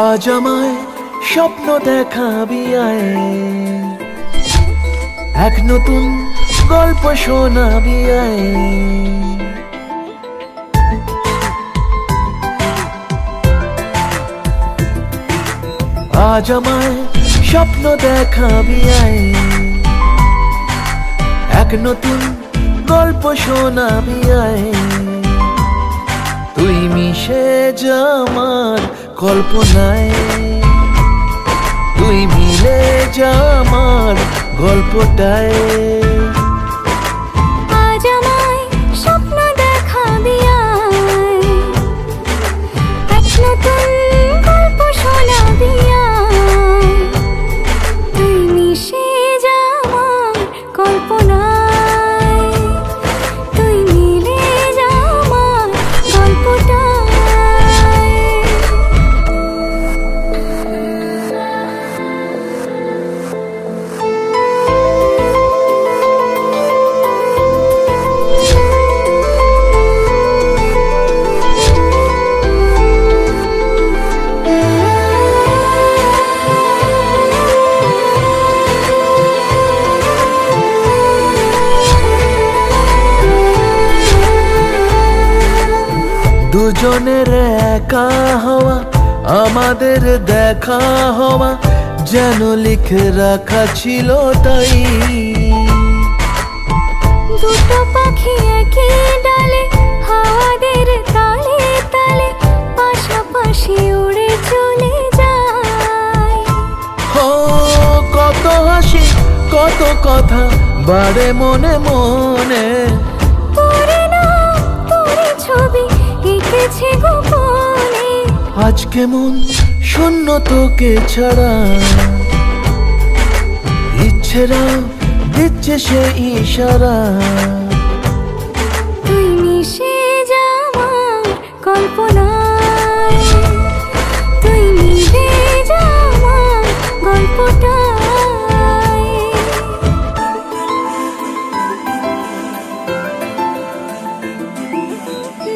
আজ আমায় স্বপ্ন দেখাবি আয়, এক নতুন গল্প শোনাবি আয়। আজ আমায় স্বপ্ন দেখাবি আয়, এক নতুন গল্প শোনাবি আয়। তুই মিশে যা আমার কল্পনায়, তুই মিলে যা আমার গল্পটায়। আজ আমায় স্বপ্ন দেখাবি আয়, এক নতুন গল্প শোনাবি আয়। তুই মিশে যা আমার কল্পনায়, তুই মিলে যা আমার গল্পটায়। দুজনের একা হওয়া, আমাদের দেখা হওয়া যেন লিখে রাখা ছিল তাই। দুটো পাখি একই ডালে, হাওয়াদের তালে তালে পাশাপাশি উড়ে চলে যায়। ও কত হাসি কত কথা বাড়ে মনে মনে, তোরে না তোরে ছবি এঁকেছে গোপনে। আজ কেমন শূন্য তোকে ছাড়া, ইচ্ছেরা দিচ্ছে সে ইশারা। তুই মিশে যা আমার কল্পনায়, তুই মিলে যা আমার গল্পটায়।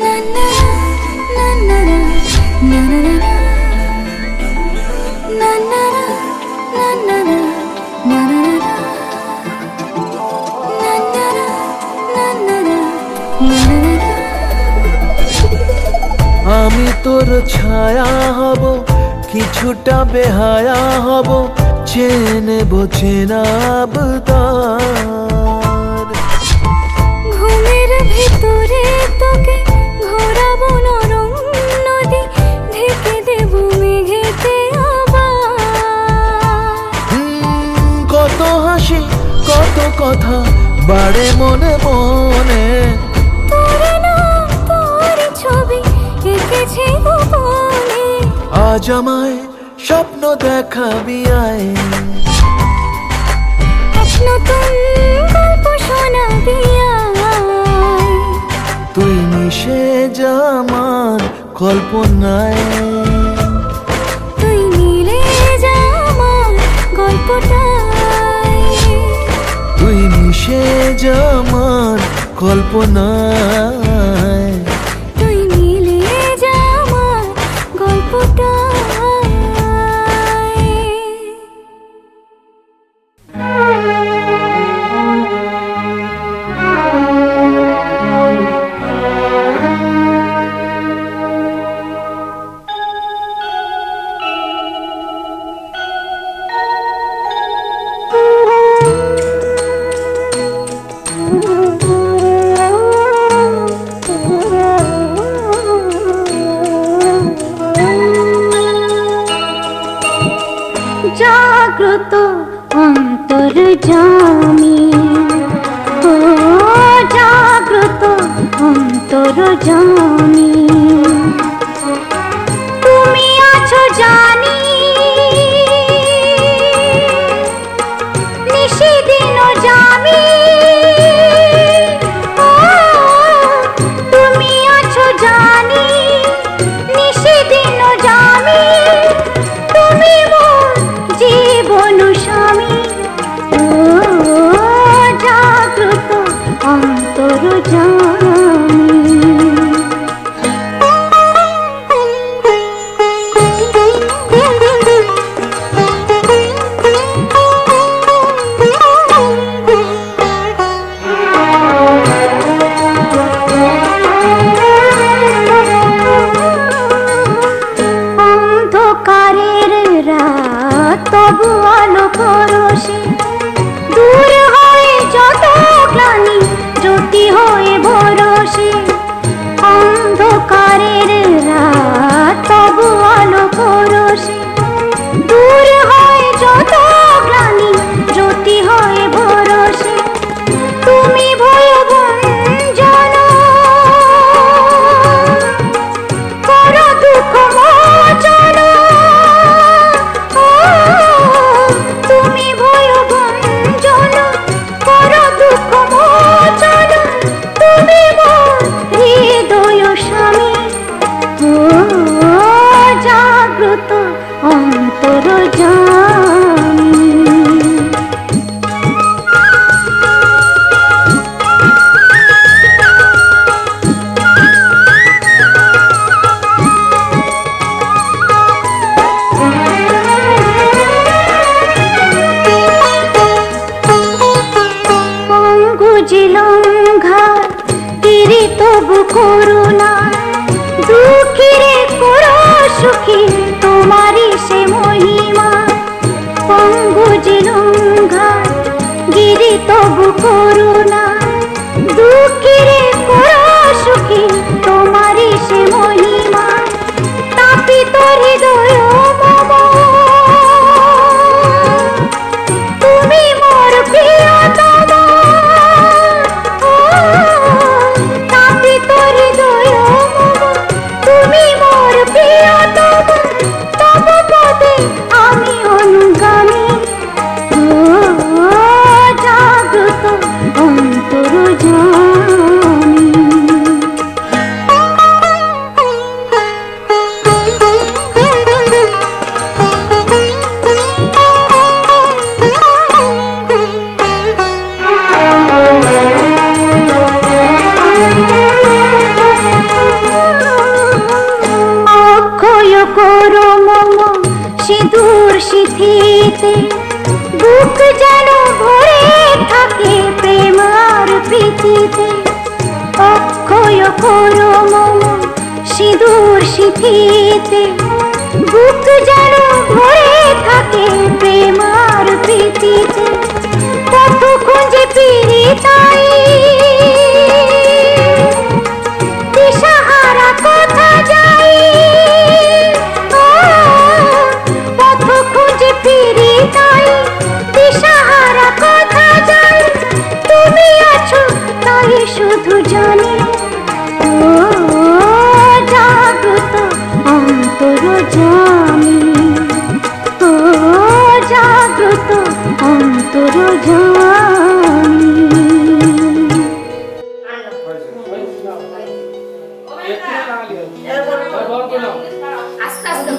না না না না না না না না না না না না না। আমি তোর ছায়া হব, কিছুটা বেহায়া হব, চেনব চেনাব তার। ঘুমের ভিতরে তোকে ঘোরাবো নরম নদী, ঢেকে দেব মেঘেতে আবার। কত হাসি কত কথা বাড়ে মনে মনে, তোরে না তোর ছবি এঁকেছে গোপনে। আজ আমায় স্বপ্ন দেখাবি আয়, এক নতুন গল্প শোনাবি আয়। তুই মিশে যা আমার কল্পনায়, তুই মিলে যা আমার গল্পটায়। তুই মিশে যা আমার কল্পনায়, তুই মিলে যা আমার গল্পটায়। জাগ্রত অন্তর্যামী, ও জাগ্রত অন্তর্যামী, তুমি আছো জানি নিশিদিন জামি। ও তুমি আছো জানি নিশিদিন জামি, তুমি মোর জীবন স্বামী। ও জাগ্রত অন্তর্যামী। সুখী তোমারই সে মহিমা পঙ্গু জিলুঙ্গা গিরি তবু করুণা দুঃখীরে সুখী তোমারই সে মহিমা তাপিত হৃদয় মম তুমি মোর প্রিয়তম তাপিত হৃদয় মম তুমি মোর প্রিয়তম তব পদে আমি অনুগামী জাগ্রত অন্তর সিঁদুর সিঁথিতে বুক যেন ভরে থাকে প্রেম আর প্রীতিতে অক্ষয় করো মম সিঁদুর সিঁথিতে বুক যেন ভরে থাকে প্রেম আর প্রীতিতে পথ খুঁজে ফিরি তাই দিশাহারা কথা যাই ফিরি তাই দিশাহারা কথা যাই তুমি আছো তাই শুধু জানি ও জাগ্রত অন্তর জানি ও জাগ্রত অন্তর জানি আস্তে আস্তে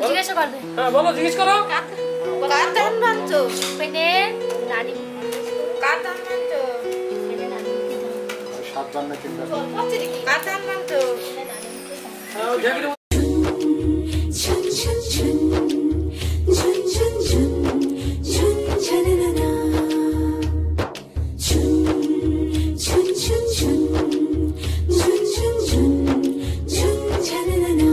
জিজ্ঞাসা করবে হ্যাঁ বলো জিজ্ঞেস করো কাতান মানছো মানে নানি কাতান মানছো মানে নানি সাবধান না কিন্তু কাতান মানছো হ্যাঁ জাগির ছুন ছুন ছুন ছুন ছুন ছুন ছুন ছননা ছুন ছুন ছুন ছুন ছুন ছুন ছুন ছুন ছননা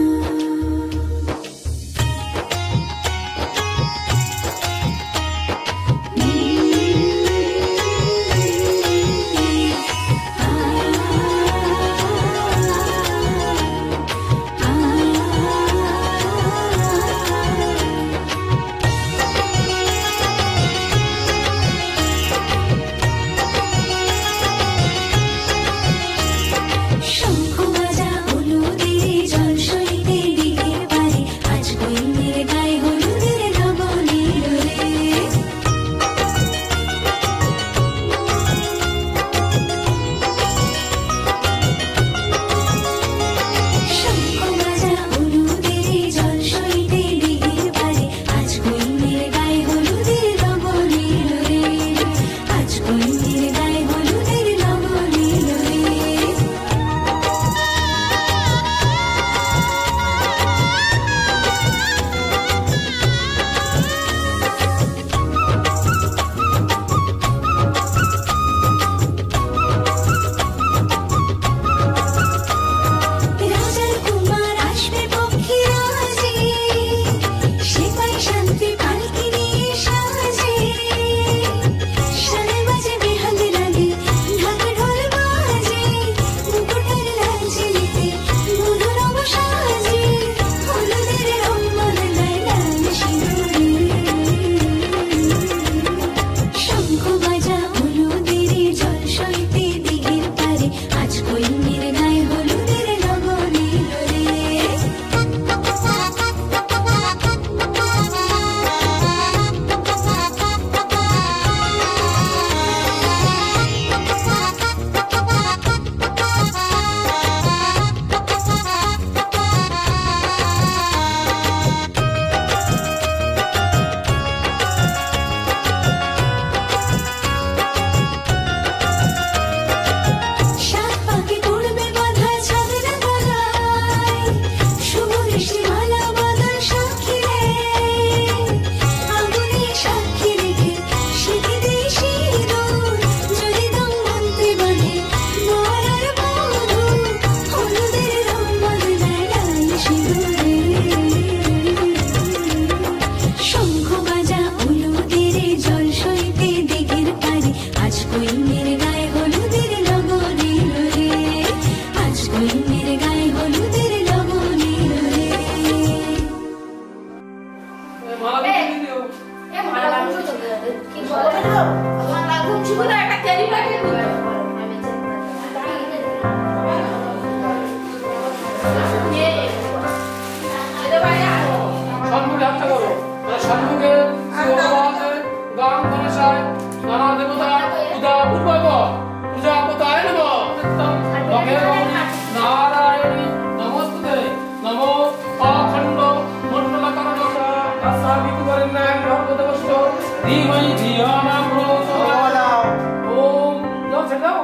धीमहि धियो न प्रचोदयात् ओम जाओ चल जाओ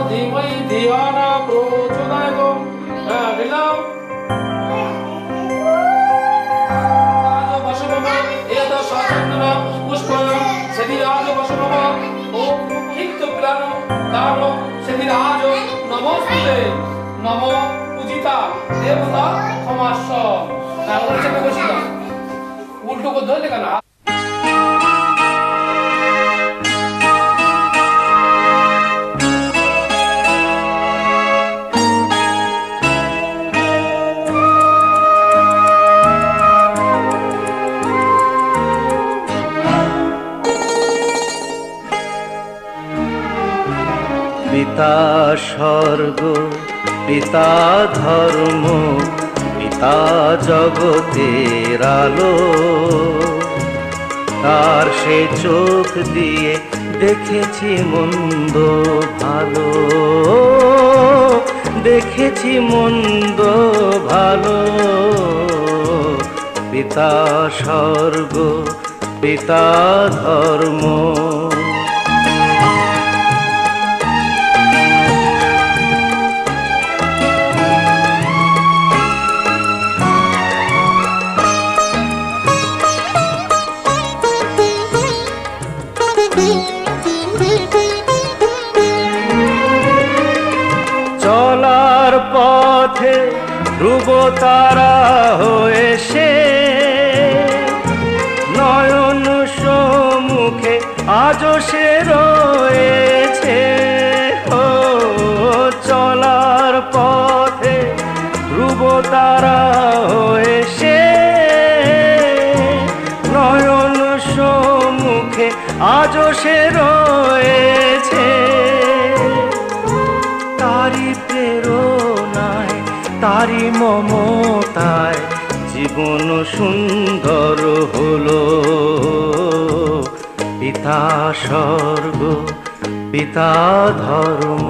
धीमहि धियो न प्रचोदयात् नमो पूजिता देवता क्षमास्व उल्टो को धो लेगा ना পিতা স্বর্গ পিতা ধর্ম পিতা জগতের আলো তার সে চোখ দিয়ে দেখেছি মন্দ ভালো দেখেছি মন্দ ভালো পিতা স্বর্গ পিতা ধর্ম চলার পথে ধ্রুব তারা হয়ে সে নয়ন সম্মুখে আজও সে রয়েছে ও চলার পথে ধ্রুব তারা হয়ে সে নয়ন সম্মুখে আজও সে রয়েছে তারি প্রেরণায় তারি মমতায় জীবন সুন্দর হলো পিতা স্বর্গ পিতা ধর্ম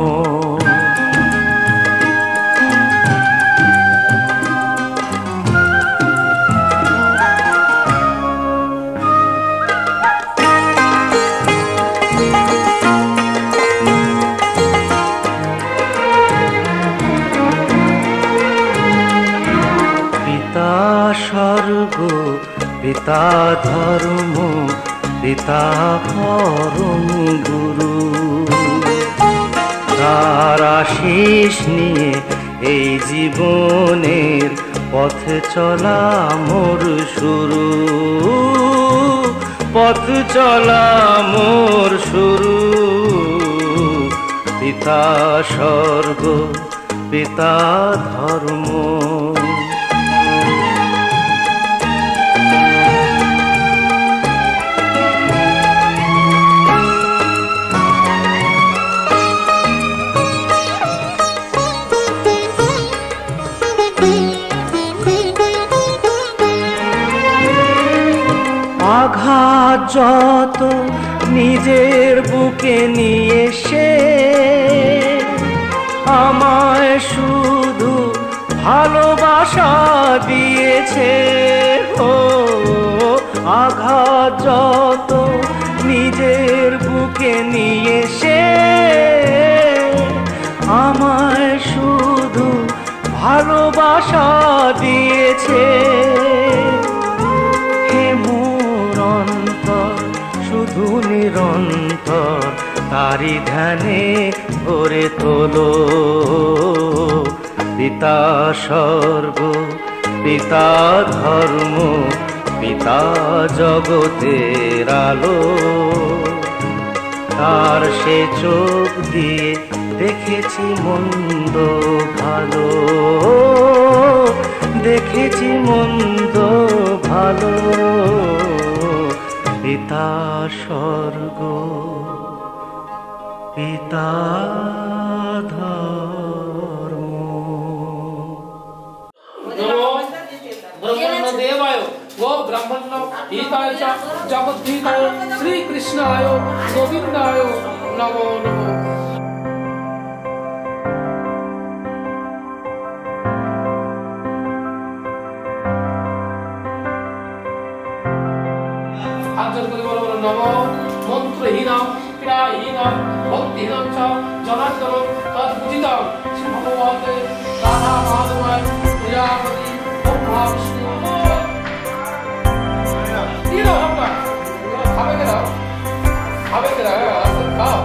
স্বর্গ পিতা ধর্ম পিতা পরম গুরু তার আশীষ নিয়ে এই জীবনের পথ চলা মোর শুরু পথ চলা মোর শুরু পিতা স্বর্গ পিতা ধর্ম আঘাত যত নিজের বুকে নিয়ে সে আমায় শুধু ভালোবাসা দিয়েছে ও আঘাত যত নিজের বুকে নিয়ে সে আমায় শুধু ভালোবাসা দিয়েছে শুধু নিরন্তর তারি ধ্যানে ভরে তোলো পিতা স্বর্গ পিতা ধর্ম পিতা জগতের আলো তার সে চোখ দিয়ে দেখেছি মন্দ ভালো দেখেছি মন্দ ভালো পিতা স্বর্গ পিতা ধর্ম ब्रह्मण्य देवाय वो ब्रह्मण्य हिताय च जगद्धिताय श्री कृष्णाय गोविंदाय नमो नमो নম মন্ত্রহীনম ক্রিয়াহীনম ভক্তিহীনম চ জনার্দন তদ্বুদিতম শ্রী ভগবতে রাধা মাধবায় প্রজাপতি ওম নমঃ বিষ্ণু দিয়ে দাও আমরা খাবে কে দাও খাবে কে দাও খাও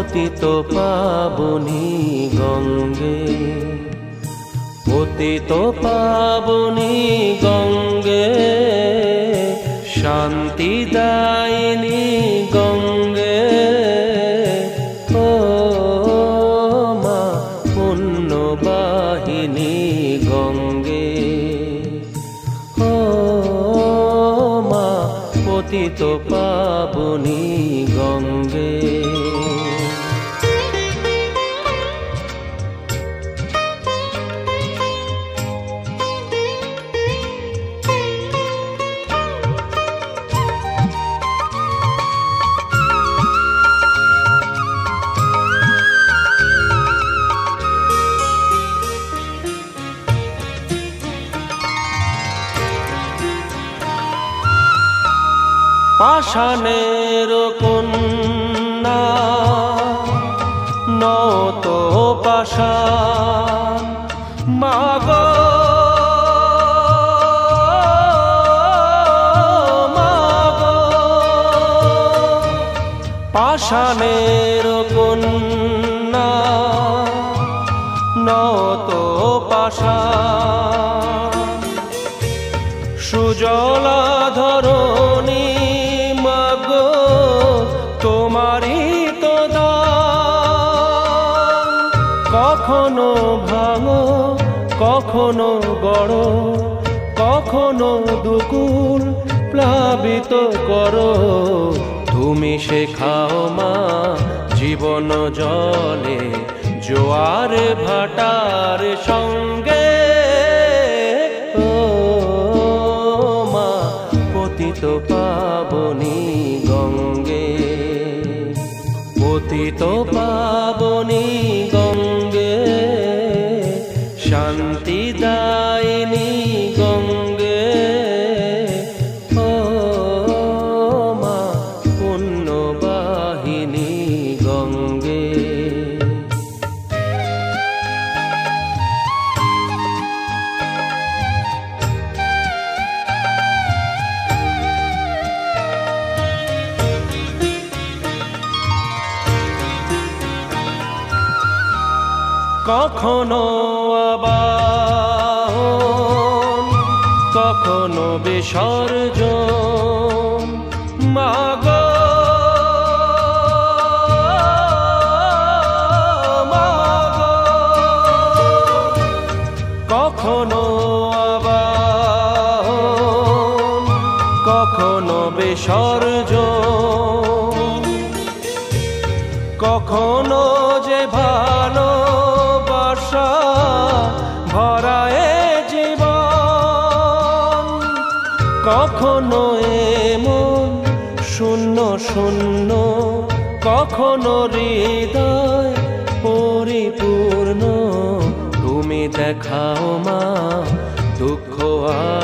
পতিত পাবনী গঙ্গে পতিত পাবনী গঙ্গে শান্তিদায়িনী গঙ্গে ও মা পুণ্যবাহিনী গঙ্গে ও মা পতিত পাবনী গঙ্গে পাষাণের কন্যা নত পাষাণ মাগ পাষাণের কন্যা নত পাষাণ সুজলা ধরণী তোমারই তো দান কখনো ভাঙো কখনো গড় কখনো দুকুল প্লাবিত করো তুমি শেখাও মা জীবন জলে জোয়ার ভাটার সঙ্গে ও মা পতিত পাবনী গঙ্গে পতিত পাবনী গঙ্গে শান্তিদায়িনী গঙ্গে ও মা পুণ্যবাহিনী গঙ্গে কখনো আবাহন কখনো বিসর্জন মাগ কখনো আবাহন কখনো বিসর্জন কখনো যে ভালো ভরায় জীবন কখনো এমন শূন্য শূন্য কখনো হৃদয় পরিপূর্ণ তুমি দেখাও মা দুঃখ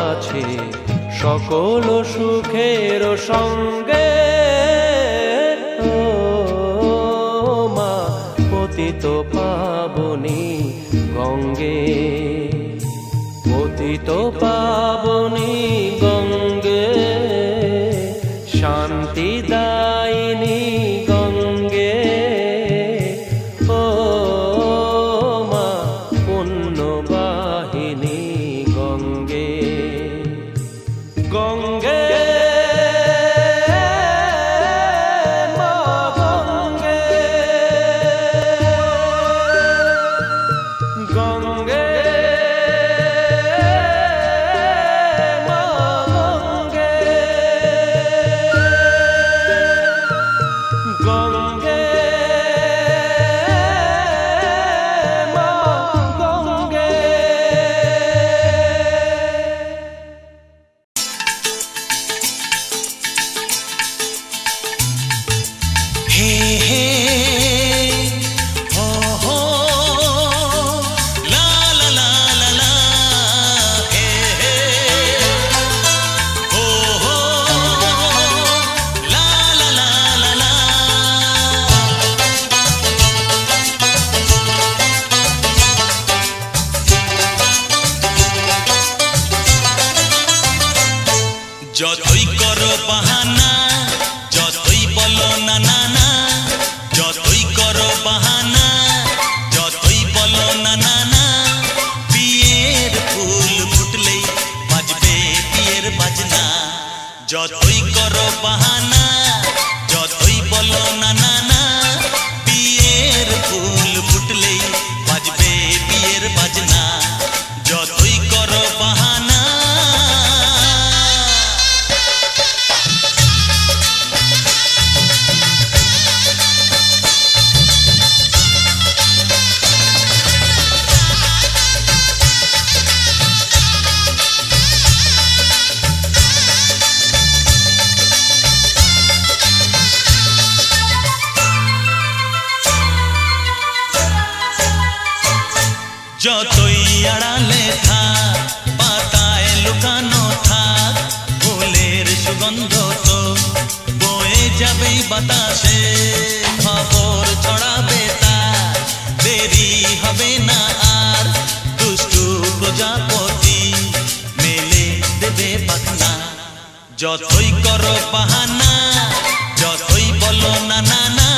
আছে সকল সুখের সঙ্গে ও পতিত পাবনী গঙ্গে শান্তি দায়িনী গঙ্গে ও মা পুণ্যবাহিনী গঙ্গে গঙ্গে যতই করো বাহানা যতই বলো না না না যতই করো বাহানা যতই বলো না না না বিয়ের ফুল ফুটলেই বাজবে বিয়ের বাজনা যতই করো বাহানা যতই বলো না না না বিয়ের ফুল ফুটলেই বাজবে বিয়ের বাজনা যতই করো বাহানা যতই আড়ালে থাক পাতায় লুকানো থাক ফুলের সুগন্ধ তো বয়ে যাবেই বাতাসে খবর ছড়াবে তার দেরি হবে না আর দুষ্টু প্রজাপতি মেলে দেবে পাখনা যতই করো বাহানা যতই বলো না না না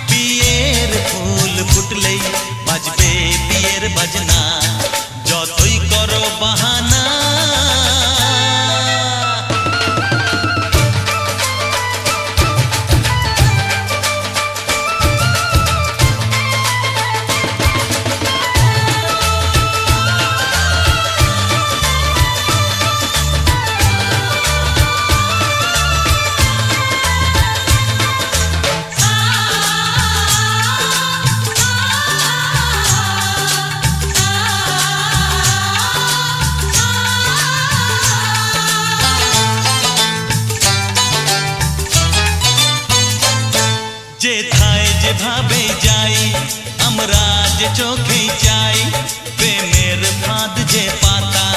বিয়ের ফুল ফুটলেই বাজবে বিয়ের বাজনা যতই করো বাহানা যেথায় যেভাবে যাই আমরা যে চোখে চাই প্রেমের ফাঁদ যে পাতা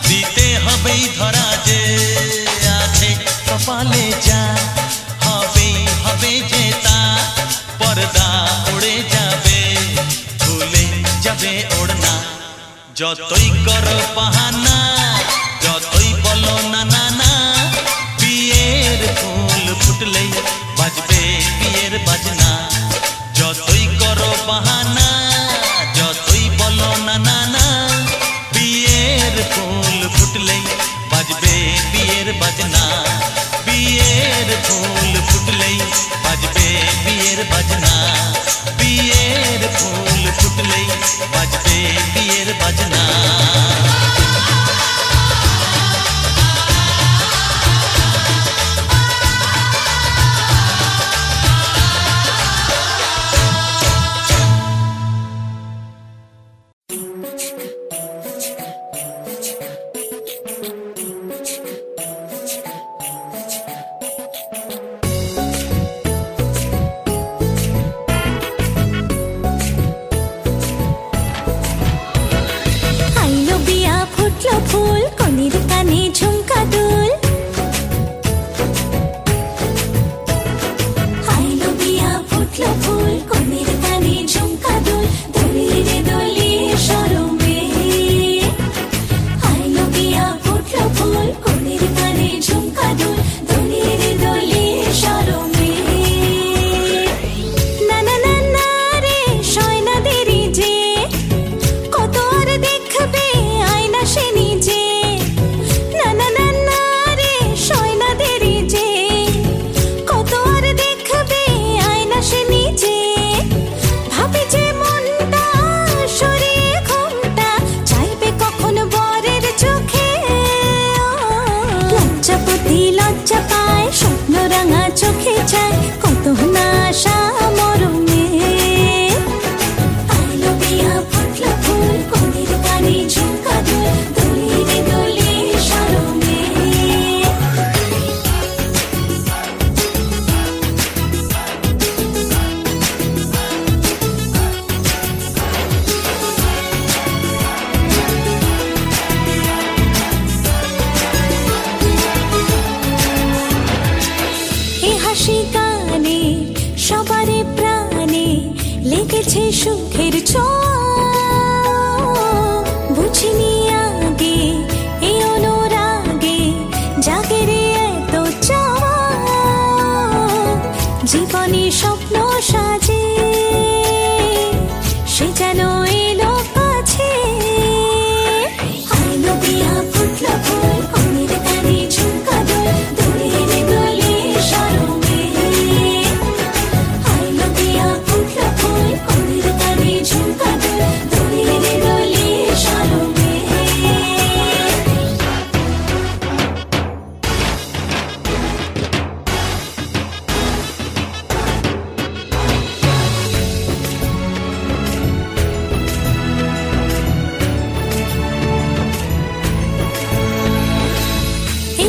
দিতে হবেই ধরা যে আছে কপালে যা হবেই হবে যে তা পর্দা উড়ে যাবে ভুলে যাবে ওড়না যতই করো বাহানা যতই বলো না না না বিয়ের ফুল ফুটলেই বাজবে বিয়ের বাজনা যতই করো বাহানা যতই বলো না না না বিয়ের ফুল ফুটলেই বাজবে বিয়ের বাজনা বিয়ের ফুল ফুটলেই বাজবে বিয়ের বাজনা বিয়ের ফুল ফুটলেই বাজবে বিয়ের বাজনা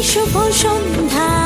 শুভ সন্ধ্যা।